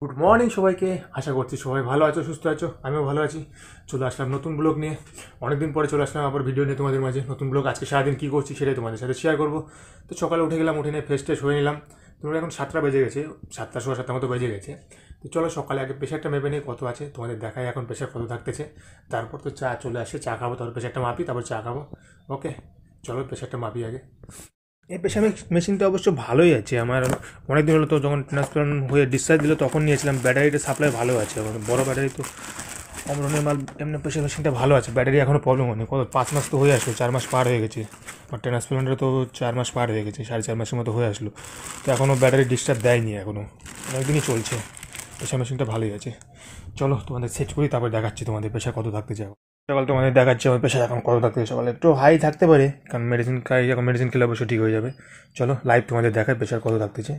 Good morning সবাইকে। আশা করছি সবাই ভালো আছো, সুস্থ আছো। আমিও ভালো আছি। চলে আসলাম নতুন ব্লগ নিয়ে। অনেকদিন পরে চলে আসলাম আবার ভিডিও নিয়ে তোমাদের মাঝে। নতুন ব্লগ আজকে সারাদিন কী করছি সেটাই তোমাদের সাথে শেয়ার করবো। তো সকালে উঠে গেলাম, উঠে নিয়ে ফ্রেশ ট্রেশ হয়ে নিলাম। তোমরা এখন 7টা বেজে গেছে, 7টা সোয়া 7টার মতো বেজে গেছে। তো চলো সকালে আগে প্রেশারটা মেপে নিয়ে কত আছে তোমাদের দেখায় এখন প্রেশার কত থাকতেছে। তারপর তো চা চলে আসে, চা খাবো, তারপর প্রেশারটা মাপি, তারপর চা খাবো। ওকে চলো প্রেশারটা মাপি আগে। এই প্রেশার মেশিনটা অবশ্য ভালোই আছে আমার। অনেক দিন হলো তো, যখন ট্রান্সপ্লান্ট হয়ে ডিসচার্জ দিল তখন নিয়েছিলাম। ব্যাটারিটা সাপ্লাই ভালো আছে আমার, বড় ব্যাটারি তো অমরনের মাল। এমনি প্রেশার মেশিনটা ভালো আছে, ব্যাটারি এখনও প্রবলেম হয়নি। কত 5 মাস তো হয়ে আসলো, 4 মাস পার হয়ে গেছে। আর ট্রান্সপ্লান্টে তো 4 মাস পার হয়ে গেছে, 4.5 মাসের মতো হয়ে আসলো। তো এখনও ব্যাটারি ডিসচার্জ দেয়নি, এখনও অনেকদিনই চলছে। প্রেশার মেশিনটা ভালোই আছে। চলো তোমাদের সেট করি, তারপর দেখাচ্ছি তোমাদের প্রেশার কত থাকতে চাও। সকাল তোমাদের দেখাচ্ছে আমার প্রেশার এখন কত থাকতে। সকালে একটু হাই থাকতে পারে, কারণ মেডিসিন খাই, এখন মেডিসিন খেলে অবশ্যই ঠিক হয়ে যাবে। চলো লাইভ তোমাদের দেখায় প্রেশার কত থাকতেছে।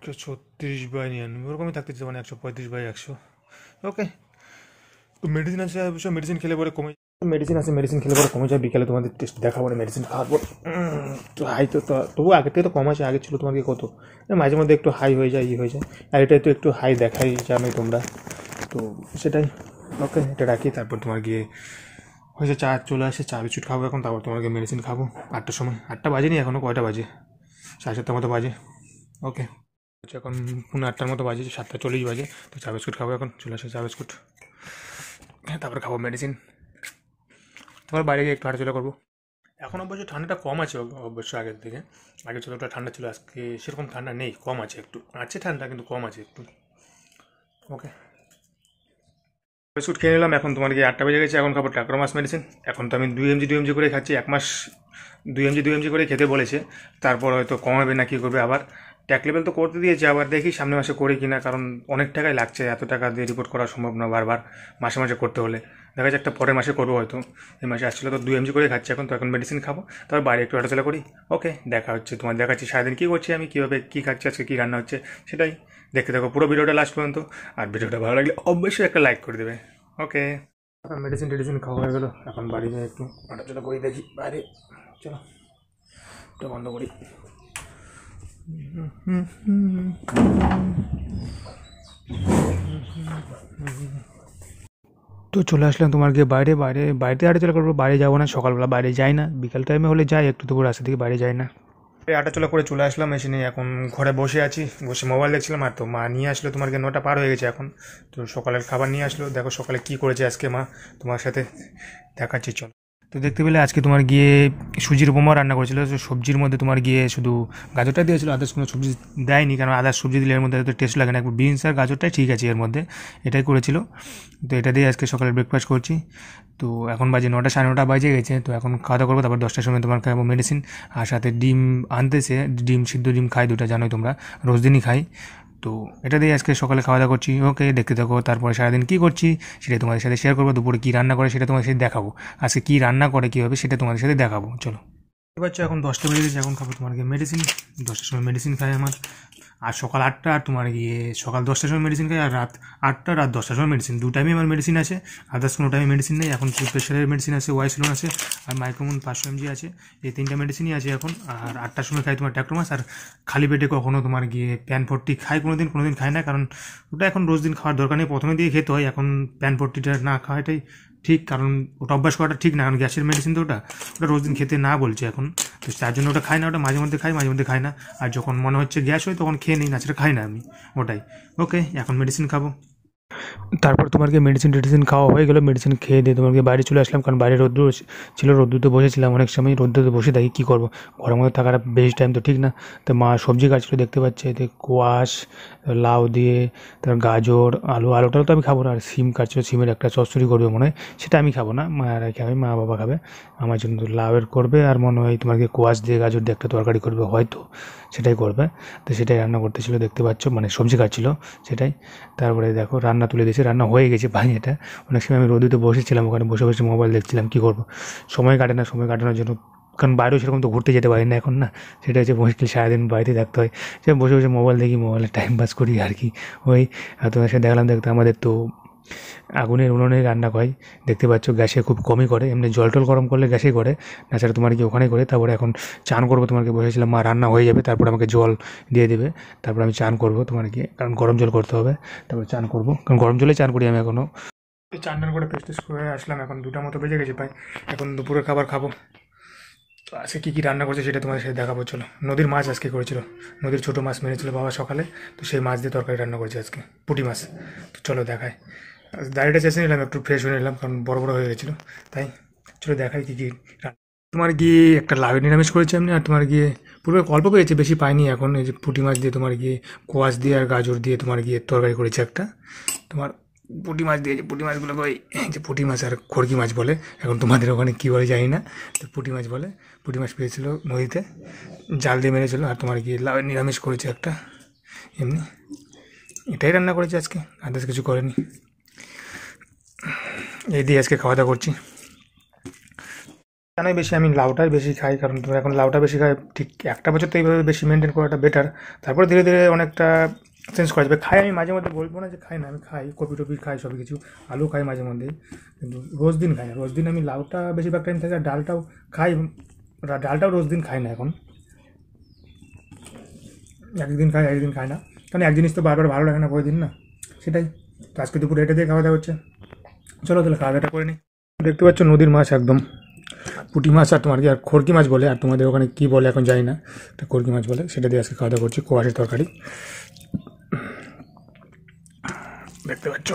একশো 36/99 ওরকমই থাকতেছে, মানে 135/100। ওকে, তো মেডিসিন আছে অবশ্য, মেডিসিন খেলে পরে কমে। মেডিসিন আছে, মেডিসিন খেলে পরে কমে যায়। বিকালে তোমাদের টেস্ট দেখাবো, মেডিসিন খাওয়ার পর। তো হাই তো তবু আগের থেকে তো কম আছে। আগে ছিল তোমাকে কত, মাঝে মধ্যে একটু হাই হয়ে যায়, হয়ে যায়। আর এটা তো একটু হাই দেখাই জানোই তোমরা, তো সেটাই। ওকে এটা রাখি, তারপর তোমার গিয়ে হয়েছে চা চলে আসে, চা বিস্কুট খাবো এখন। তারপর তোমাকে মেডিসিন খাবো 8টার সময়। 8টা বাজেনি এখনও, কয়টা বাজে? 7:30 মতো বাজে। ওকে এখন 8:30 মতো বাজে, 7:40 বাজে। তো চা বিস্কুট খাবো এখন, চলে আসে চা বিস্কুট। হ্যাঁ তারপরে খাবো মেডিসিন, তারপর বাইরে গিয়ে একটু হাঁটাচলা করবো। এখন অবশ্য ঠান্ডাটা কম আছে অবশ্য আগের থেকে। আগে যতটা ঠান্ডা ছিল আজকে সেরকম ঠান্ডা নেই, কম আছে একটু। আছে ঠান্ডা কিন্তু কম আছে একটু। ওকে বিস্কুট খেয়ে নিলাম। এখন তোমার কি 8টা বেজে গেছে, এখন খাবো ট্যাক্রোমাস মেডিসিন। এখন তো আমি 2 mg করে খাচ্ছি, 1 মাস 2 mg করে খেতে বলেছে। তারপর হয়তো কমাবে না কী করবে আবার। ট্যাক লেভেল তো করতে দিয়েছে, আবার দেখি সামনে মাসে করি কিনা, কারণ অনেক টাকাই লাগছে। এত টাকা দিয়ে রিপোর্ট করা সম্ভব না বারবার মাসে মাসে করতে হলে। দেখা যাচ্ছে একটা পরের মাসে করবো হয়তো। এই মাসে আসছিলো তো 2 mg করে খাচ্ছি এখন। তো এখন মেডিসিন খাবো, তারপর বাইরে একটু হাঁটাচলা করি। ওকে দেখা হচ্ছে, তোমার দেখাচ্ছি সারাদিন কী করছি আমি, কীভাবে কী খাচ্ছি, আজকে কী রান্না হচ্ছে সেটাই দেখতে থাকো পুরো ভিডিওটা লাস্ট পর্যন্ত। আর ভিডিওটা ভালো লাগলে অবশ্যই একটা লাইক করে দেবে। ওকে মেডিসিন টেডিসিন খাওয়া হয়ে গেলো, এখন বাড়ি যাই একটু হাঁটাচলা করি, দেখি বাইরে। চলো এটা বন্ধ করি। তো চলে আসলাম তোমার গিয়ে বাইরে। বাড়িতে হাঁটাচলা করবো, বাইরে যাবো না। সকালবেলা বাইরে যাই না, বিকাল টাইমে হলে যাই একটু, তবু রাস্তা থেকে বাইরে যাই না। হাঁটাচলা করে চলে আসলাম, এসে নিয়ে এখন ঘরে বসে আছি, বসে মোবাইল দেখছিলাম। আর তো মা নিয়ে আসলো তোমার গিয়ে 9টা পার হয়ে গেছে এখন। তো সকালের খাবার নিয়ে আসলো, দেখো সকালে কী করেছে আজকে মা, তোমার সাথে দেখাচ্ছি চল। তো দেখতে পেলে আজকে তোমার গিয়ে সুজির উপমা রান্না করেছিল। তো সবজির মধ্যে তোমার গিয়ে শুধু গাজরটা দিয়েছিল, আদার্স কোনো সবজি দেয়নি, কারণ আদার্স সবজি দিলে এর মধ্যে হয়তো টেস্ট লাগে না। একবার বিনস আর গাজরটাই ঠিক আছে এর মধ্যে, এটাই করেছিল। তো এটা দিয়ে আজকে সকালে ব্রেকফাস্ট করছি। তো এখন বাজে 9টা, 9:30 বাজে গেছে। তো এখন খাওয়া দাওয়া করবো, তারপর 10টার সময় তোমার খাবো মেডিসিন। আর সাথে ডিম আনতেছে, ডিম সিদ্ধ ডিম খাই 2টা, জানোই তোমরা রোজ দিনই খাই। তো এটা দিয়ে আজকে সকালে খাওয়া দাওয়া করছি। ওকে দেখতে থাকো, তারপরে সারাদিন কী করছি সেটা তোমাদের সাথে শেয়ার করবো। দুপুরে কী রান্না করে সেটা তোমাদের সাথে দেখাবো। আজকে কী রান্না করে কীভাবে সেটা তোমাদের সাথে দেখাবো। চলো এবার এখন 10টা বেজে গেছে, এখন খাবো তোমার মেডিসিন। 10টার সময় মেডিসিন খাই আমার। আর সকাল 8টা আর তোমার গিয়ে সকাল 10টার সময় মেডিসিন খাই, আর রাত 8টা রাত 10টার সময় মেডিসিন। 2 টাইমে আমার মেডিসিন আছে, আদার্স কোনো টাইমে মেডিসিন নেই। এখন প্রেশারের মেডিসিন আছে, ওয়াইসিলন আছে, আর মাইক্রোমন 500 mg আছে। এই 3টা মেডিসিনই আছে এখন। আর 8টার সময় খাই তোমার ট্যাক্টোমাস। আর খালি পেটে কখনো তোমার গিয়ে প্যান40 খাই, কোনোদিন খাই না, কারণ ওটা এখন রোজ দিন খাওয়ার দরকার নেই। প্রথমে দিয়ে খেতে হয়, এখন প্যান40টা না খাওয়াটাই ঠিক, কারণ ওটা অভ্যাস করাটা ঠিক না, কারণ গ্যাসের মেডিসিন তো ওটা রোজ দিন খেতে না বলছে এখন। তো তার জন্য ওটা খাই না, ওটা মাঝে মধ্যে খাই, মাঝে মধ্যে খাই না। আর যখন মনে হচ্ছে গ্যাস হয় তখন খেয়ে নিই, না সেটা খাই না আমি ওটাই। ওকে, এখন মেডিসিন খাবো। তারপর তোমাকে মেডিসিন খাওয়া হয়ে গেলো। মেডিসিন খেয়ে দিয়ে তোমাকে বাইরে চলে আসলাম, কারণ বাইরে রোদ্দুর ছিল, রোদ্দুরতে বসেছিলাম অনেক সময়। রোদ্দুরতে বসে থাকি, কী করবো, ঘরের মধ্যে থাকাটা বেশি টাইম তো ঠিক না। তো মা সবজি কাটছিল, দেখতে পাচ্ছে, এতে কোয়াশ, লাউ দিয়ে, তার গাজর, আলুটাও তো আমি খাবো না। আর সিম কাটছিল, সিমের একটা চচ্চড়ি করবে মনে হয়, সেটা আমি খাবো না, মায়েরা খাবে, মা বাবা খাবে। আমার জন্য তো লাউয়ের করবে, আর মনে হয় তোমাকে কোয়াশ দিয়ে গাজর দিয়ে একটা তরকারি করবে হয়তো, সেটাই করবে। তো সেটাই রান্না করতেছিল, দেখতে পাচ্ছ, মানে সবজি কাটছিল সেটাই। তারপরে দেখো রান্না তুলে দিয়েছে, রান্না হয়ে গেছে এটা। অনেক সময় আমি রোদিতে বসেছিলাম, ওখানে বসে বসে মোবাইল দেখছিলাম, কী করবো, সময় কাটে না। সময় কাটানোর জন্য, কারণ বাইরেও সেরকম তো ঘুরতে যেতে পারি না এখন না, সেটা হচ্ছে মুশকিল, সারাদিন বাড়িতে থাকতে হয়। সে বসে বসে মোবাইল দেখি, মোবাইলে টাইম পাস করি আর কি। ওই তোমার সাথে দেখতে আমাদের তো আগুনের উনুনে রান্না হয়, দেখতে পাচ্ছ, গ্যাসে খুব কমই করে। এমনি জল টল গরম করলে গ্যাসেই করে, তাছাড়া তোমার কি ওখানে করে। তারপরে এখন চান করবো, তোমাকে বসেছিলাম, মা রান্না হয়ে যাবে, তারপর আমাকে জল দিয়ে দেবে, তারপর আমি চান করবো তোমার কি, কারণ গরম জল করতে হবে, তারপর চান করবো, কারণ গরম জলে চান করি আমি এখনও। চান টান করে ফ্রেশ করে আসলাম, এখন 2টা মতো বেজে গেছে প্রায়। এখন দুপুরের খাবার খাবো। তো আজকে কী কী রান্না করছে সেটা তোমাদের সাথে দেখাবো, চলো। নদীর মাছ আজকে করেছিল, নদীর ছোটো মাছ মেরেছিল বাবা সকালে, তো সেই মাছ দিয়ে তরকারি রান্না করেছে আজকে, পুঁটি মাছ। তো চলো দেখায়, দাড়িটা চেঁচে নিলাম, একটু ফ্রেশ হয়ে নিলাম, কারণ বড় বড় হয়ে গেছিলো, তাই। চলো দেখাই কী কী তোমার গিয়ে একটা লাউ নিরামিষ করেছে এমনি, আর তোমার গিয়ে পূর্বে অল্প পেয়েছে, বেশি পাইনি এখন। এই যে পুঁটি মাছ দিয়ে তোমার গিয়ে কোয়াশ দিয়ে আর গাজর দিয়ে তোমার গিয়ে তরকারি করেছে একটা। তোমার পুঁটি মাছ দিয়েছে, পুঁটি মাছগুলোকে ওই যে পুঁটি মাছ আর খড়কি মাছ বলে, এখন তোমাদের ওখানে কী বলে জানি না, তো পুঁটি মাছ বলে। পুঁটি মাছ পেয়েছিলো নদীতে, জাল দিয়ে মেরেছিল। আর তোমার গিয়ে লাউ নিরামিষ করেছে একটা, এমনি এটাই রান্না করেছে আজকে, আদার্স কিছু করেনি। এই দিয়ে আজকে খাওয়া দাওয়া করছি। জানাই বেশি আমি লাউটাই বেশি খাই, কারণ তুমি এখন লাউটা বেশি খাই, ঠিক 1টা বছর তো এইভাবে বেশি মেনটেন করাটা বেটার। তারপরে ধীরে ধীরে অনেকটা চেঞ্জ করা যাবে। খাই আমি মাঝে মধ্যে, বলবো না যে খাই না, আমি খাই, কপি টপি খাই, সব কিছু, আলু খাই মাঝে মধ্যে, কিন্তু রোজ দিন খাই না। রোজ দিন আমি লাউটা বেশিরভাগ টাইম থাকে, আর ডালটাও খাই, ডালটাও রোজ দিন খাই না এখন, একদিন খাই একদিন খাই না, কারণ এক জিনিস তো বারবার ভালো লাগে না প্রতিদিন না, সেটাই। তো আজকে দুপুরে এটা দিয়ে খাওয়া দাওয়া হচ্ছে। চলো তাহলে খাওয়া দাওয়াটা করে নিই। দেখতে পাচ্ছ নদীর মাছ একদম, পুঁটি মাছ, আর তোমার কি আর খড়কি মাছ বলে, আর তোমাদের ওখানে কী বলে এখন জানি না, তো খড়কি মাছ বলে, সেটা দিয়ে আজকে খাওয়া দাওয়া করছি, কোয়াশের তরকারি। দেখতে পাচ্ছ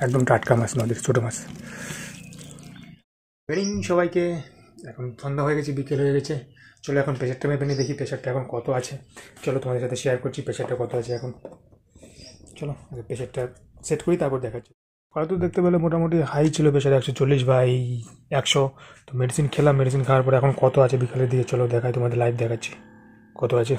একদম টাটকা মাছ, নদীর ছোটো মাছ। ইভিনিং সবাইকে, এখন সন্ধ্যা হয়ে গেছে, বিকেল হয়ে গেছে। চলো এখন প্রেশারটা মেপে নিয়ে দেখি প্রেশারটা এখন কত আছে। চলো তোমাদের সাথে শেয়ার করছি প্রেশারটা কত আছে এখন। চলো আগে প্রেশারটা সেট করি, তারপর দেখাচ্ছি। কত তো দেখতে পেলে মোটামুটি হাই ছিল প্রেশার, 140/100। তো মেডিসিন খেলাম, মেডিসিন খাওয়ার পরে এখন কত আছে বিকালের দিকে, চলো দেখাই, তোমাদের লাইভ দেখাচ্ছি কত আছে।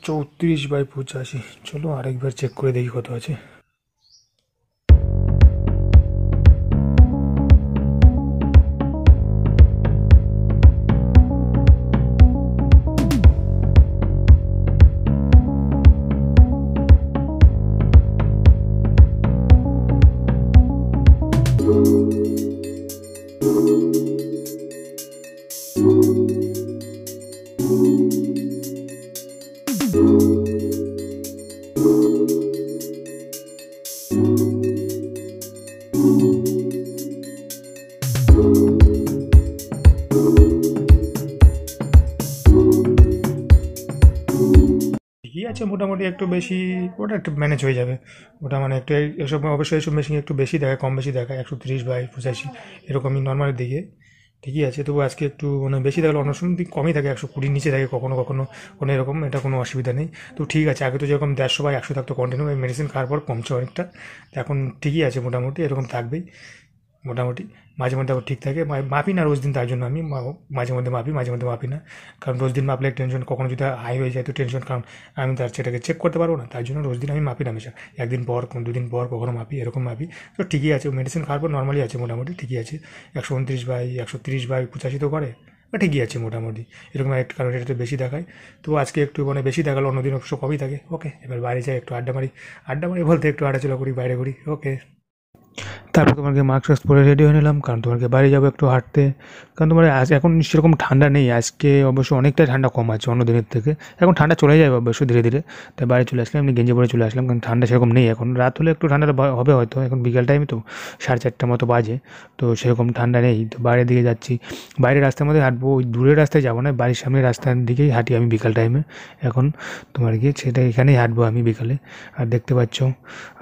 134/85। চলো আরেকবার চেক করে দেখি কত আছে। ঠিকই আছে মোটামুটি, একটু বেশি, ওটা একটু ম্যানেজ হয়ে যাবে। ওটা মানে একটু এসব, অবশ্যই এসব মেশিন একটু বেশি দেখায়, কম বেশি দেখায়, 130/85 এরকমই নর্মালের দিকে। ঠিকই আছে, তবু আজকে একটু মানে বেশি থাকলে অন্য সময় দিক কমই থাকে, 120 নিচে থাকে কখনো কখনো কোনো এরকম, এটা কোনো অসুবিধা নেই। তো ঠিক আছে, আগে তো যেরকম 150 বা 100 থাকতো কন্টিনিউ, এই মেডিসিন খাওয়ার পর কমছে অনেকটা। তো এখন ঠিকই আছে মোটামুটি, এরকম থাকবেই মোটামুটি। মাঝে মধ্যে আবার ঠিক থাকে, মাপি না রোজ দিন, তার জন্য আমি মাঝে মধ্যে মাপি, মাঝে মধ্যে মাপি না। কারণ রোজ দিন মাপলে টেনশন, কখনো যদি হাই হয়ে যায় তো টেনশন, কারণ আমি তার সেটাকে চেক করতে পারবো না, তাই জন্য রোজ দিন আমি মাপি না হামেশা। একদিন পর, দুদিন পর কখনো মাপি, এরকম মাপি। তো ঠিকই আছে, মেডিসিন খাওয়ার পর নর্মালি আছে মোটামুটি, ঠিকই আছে। 129/130/85 তো করে, ঠিকই আছে মোটামুটি এরকম একটা, কারণ এটা তো বেশি দেখায়। তো আজকে একটু মানে বেশি দেখালো, অন্যদিন অবশ্য কমই থাকে। ওকে, এবার বাইরে যাই, একটু আড্ডা মারি। আড্ডা মারি বলতে একটু হাঁটাচলা করি, বাইরে ঘুরি। ওকে, তারপর তোমাকে মাস্ক টাস্ক পরে রেডি হয়ে নিলাম, কারণ তোমাকে বাইরে যাবো একটু হাঁটতে। কারণ তোমার আজ এখন সেরকম ঠান্ডা নেই, আজকে অবশ্য অনেকটাই ঠান্ডা কম আছে অন্য দিনের থেকে। এখন ঠান্ডা চলে যায় অবশ্য ধীরে ধীরে। তাই বাইরে চলে আসলাম, এমনি গেঞ্জি পরে চলে আসলাম, কারণ ঠান্ডা সেরকম নেই এখন। রাত হলে একটু ঠান্ডাটা হবে হয়তো, এখন বিকেল টাইম তো 4:30 মতো বাজে, তো সেরকম ঠান্ডা নেই। তো বাইরের দিকে যাচ্ছি, বাইরের রাস্তার মধ্যে হাঁটবো, ওই দূরের রাস্তায় যাবো না, বাড়ির সামনে রাস্তার দিকেই হাঁটি আমি বিকাল টাইমে। এখন তোমার গিয়ে সেটা এখানেই হাঁটবো আমি বিকালে। আর দেখতে পাচ্ছ,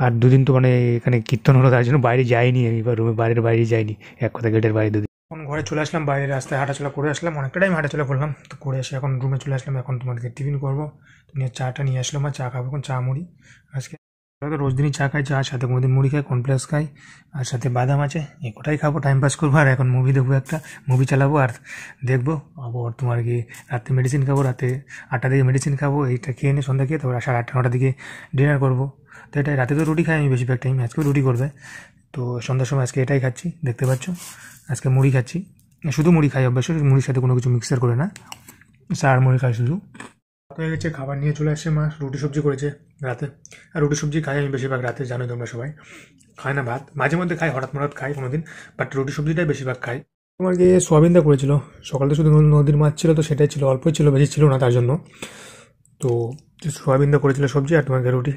আর দুদিন তো মানে এখানে কীর্তন হলো, তার জন্য বাইরে যাইনি আমি, বা রুমে বাইরের বাইরে যাইনি, এক কথা গেটের বাইরে দুদিন। এখন ঘরে চলে আসলাম, বাইরে রাস্তায় হাঁটাচলা করে আসলাম, অনেকটা টাইম হাঁটাচলা করলাম। তো করে এসে এখন রুমে চলে আসলাম, এখন তোমাদেরকে টিফিন করবো। তো নিয়ে চাটা নিয়ে আসলাম, আর চা খাবো এখন, চা মুড়ি আজকে। আমরা তো রোজ দিনই চা খাই, চা সাথে কোনোদিন মুড়ি খাই, কর্নফ্লেক্স খাই, আর সাথে বাদাম আছে, এই কটাই খাবো, টাইম পাস করবো। আর এখন মুভি দেখবো, একটা মুভি চালাবো আর দেখবো। আবার তোমার কি রাতে মেডিসিন খাবো, রাতে 8টা দিকে মেডিসিন খাবো, এইটা খেয়ে নিয়ে সন্ধ্যা খেয়ে তারপর 8:30-9টার দিকে ডিনার করবো। তো এটাই, রাতে তো রুটি খাই আমি বেশিরভাগ টাইম, আজকেও রুটি করবে। তো সন্ধ্যার সময় আজকে এটাই খাচ্ছি, দেখতে পাচ্ছ। আজকে মুড়ি খাচ্ছি, শুধু মুড়ি খাই অবশ্য, মুড়ির সাথে কোনো কিছু মিক্সার করে না, চা আর মুড়ি খাই শুধু। রাত হয়ে গেছে, খাবার নিয়ে চলে আসছে মা, রুটি সবজি করেছে রাতে। আর রুটি সবজি খাই আমি বেশিরভাগ রাতে, জানোই তোমরা সবাই। খাই না ভাত, মাঝে মধ্যে খাই, হঠাৎ মঠাৎ খাই কোনোদিন, বাট রুটি সবজিটাই বেশিরভাগ খাই। তোমার গিয়ে সোয়াবিন দা করেছিল সকালে, শুধু নদীর মাছ ছিল, তো সেটাই ছিল, অল্পই ছিল, বেশি ছিল না তার জন্য। তো সোয়াবিন দা করেছিল সবজি, আর তোমাকে রুটি,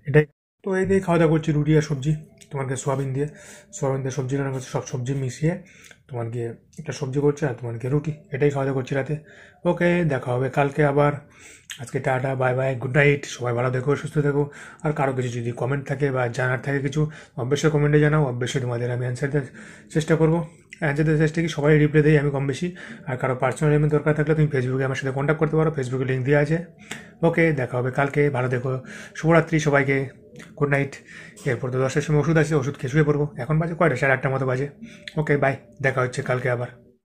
এটাই। তো এই দিয়ে খাওয়া দাওয়া করছি, রুটি আর সবজি। তোমাকে সোয়াবিন দিয়ে সবজি রান্না করছে, সব সবজি মিশিয়ে তোমার গিয়ে একটা সবজি করছে, আর তোমার গিয়ে রুটি, এটাই খাওয়া দাওয়া করছি রাতে। ওকে, দেখা হবে কালকে আবার। আজকে tata, bye bye, good night, সবাই ভালো থেকো, সুস্থ থেকো। আর কারো কিছু যদি কমেন্ট থাকে বা জানার থাকে কিছু, অবশ্যই কমেন্টে জানাও, অবশ্যই তোমাদের আমি অ্যান্সার দেওয়ার চেষ্টা করবো। অ্যান্সার দেওয়ার চেষ্টা কি, সবাই রিপ্লাই দেয় আমি কম বেশি। আর কারো পার্সোনাল এমনি দরকার থাকলে তুমি ফেসবুকে আমার সাথে কন্ট্যাক্ট করতে পারো, ফেসবুকে লিঙ্ক দেওয়া আছে। ওকে, দেখা হবে কালকে, ভালো দেখো, শুভরাত্রি সবাইকে, গুড নাইট। এরপর তো 10টার সময় ওষুধ আছে, ওষুধ খেয়ে শুয়ে পড়বো। এখন বাজে কয়টা, 8:30 মতো বাজে। ওকে, বাই, দেখা হচ্ছে কালকে আবার।